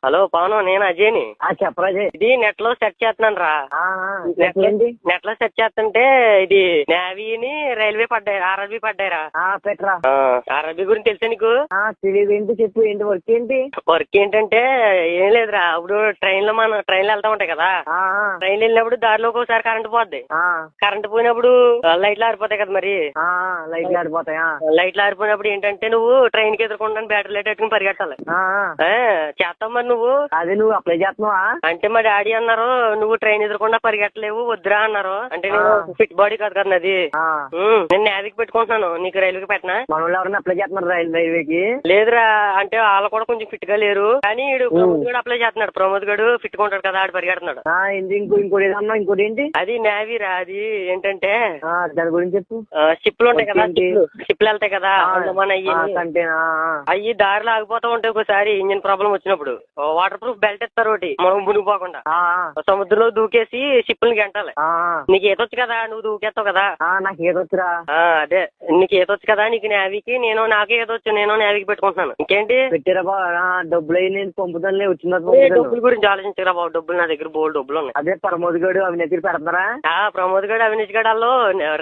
Hello Pawan, నేను అజయ్ని. చెప్పరా అజయ్. ఇది నెట్ లో సెర్చ్ చేస్తున్నాను రా. నెట్ లో సెర్చ్ చేస్తుంటే ఇది నేవీని రైల్వే పడ్డాయి, ఆర్ఆర్బీ పడ్డాయిరా. పెట్టరా. ఆర్ఆర్బీ గురించి తెలుసా నీకు? తెలియదు. ఏంటి చెప్పు, ఏంటి వర్క్ ఏంటి? వర్క్ ఏంటంటే ఏం లేదురా, ఇప్పుడు మనం ట్రైన్లో వెళ్తా ఉంటాయి కదా. ట్రైన్ వెళ్ళినప్పుడు దారిలో ఒకసారి కరెంట్ పోద్ది. కరెంట్ పోయినప్పుడు లైట్లు ఆరిపోతాయి కదా. మరి లైట్లు ఆరిపోతాయి. లైట్లు ఆరిపోయినప్పుడు ఏంటంటే నువ్వు ట్రైన్ కి ఎదుర్కొంటాను బ్యాటరీ లైట్ పెట్టుకుని పరిగెట్టాలి. చేస్తావు మరి నువ్వు. అది నువ్వు అప్లై చేస్తున్నావా? అంటే మా డాడీ అన్నారు నువ్వు ట్రైన్ ఎదుర్కొండా పరిగెట్టలేవు, వద్దురా అన్నారు. అంటే నేను ఫిట్ బాడీ కాదు కదా అది. నేను నేవీకి పెట్టుకుంటున్నాను, నీకు రైల్వేకి పెట్టినా. మన వాళ్ళు ఎవరైనా అప్లై చేస్తున్నారు రైల్వేకి? లేదురా, అంటే వాళ్ళు కూడా కొంచెం ఫిట్ గా లేరు. కానీ ప్రమోద్ గడు అప్లై చేస్తున్నాడు. ప్రమోద్ గడు ఫిట్ గా ఉంటాడు కదా, ఆడు పరిగెడుతున్నాడు. ఇంకోటి ఏదన్నా, ఇంకోటి ఏంటి? అది నేవీరా. అది ఏంటంటే దాని గురించి చెప్పు. షిప్లు ఉంటాయి కదా, షిప్లు వెళ్తాయి కదా, మన అయ్యి దారిలో ఆగిపోతా ఉంటాయి. ఒకసారి ఇంజిన్ ప్రాబ్లం వచ్చినప్పుడు వాటర్ ప్రూఫ్ బెల్ట్ ఇస్తారు ఒకటి, మనం మునిగిపోకుండా. సముద్రంలో దూకేసి షిప్లు గంటాలి. నీకు ఈతొచ్చు కదా, నువ్వు దూకేస్తావు కదా. నాకు ఈతొచ్చురా. అదే నీకు ఈతొచ్చు కదా, నీకు నేవీకి. నాకు ఈతొచ్చు, నేను నేవీకి పెట్టుకుంటున్నాను. ఇంకేంటి పెట్టారా బాబు? డబ్బులు అయి నేను పంపుతానులే, వచ్చిన డబ్బుల గురించి ఆలోచించరా బాబు. డబ్బులు నా దగ్గర బోల్డ్ డబ్బులు ఉన్నాయి. అదే ప్రమోద్ గడు అవినీతి పెడతారా? ప్రమోద్ గడు అవినీతి గడు వాళ్ళు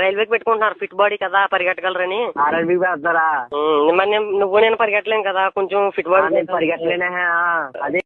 రైల్వేకి పెట్టుకుంటున్నారు, ఫిట్ బాడీ కదా పరిగెట్టగలరని. ఆర్ఆర్బీకి పెడతారా? మరి నువ్వు నేను పరిగెట్టలేను కదా, కొంచెం ఫిట్ బాడీ పరిగెట్టలేనా? అదే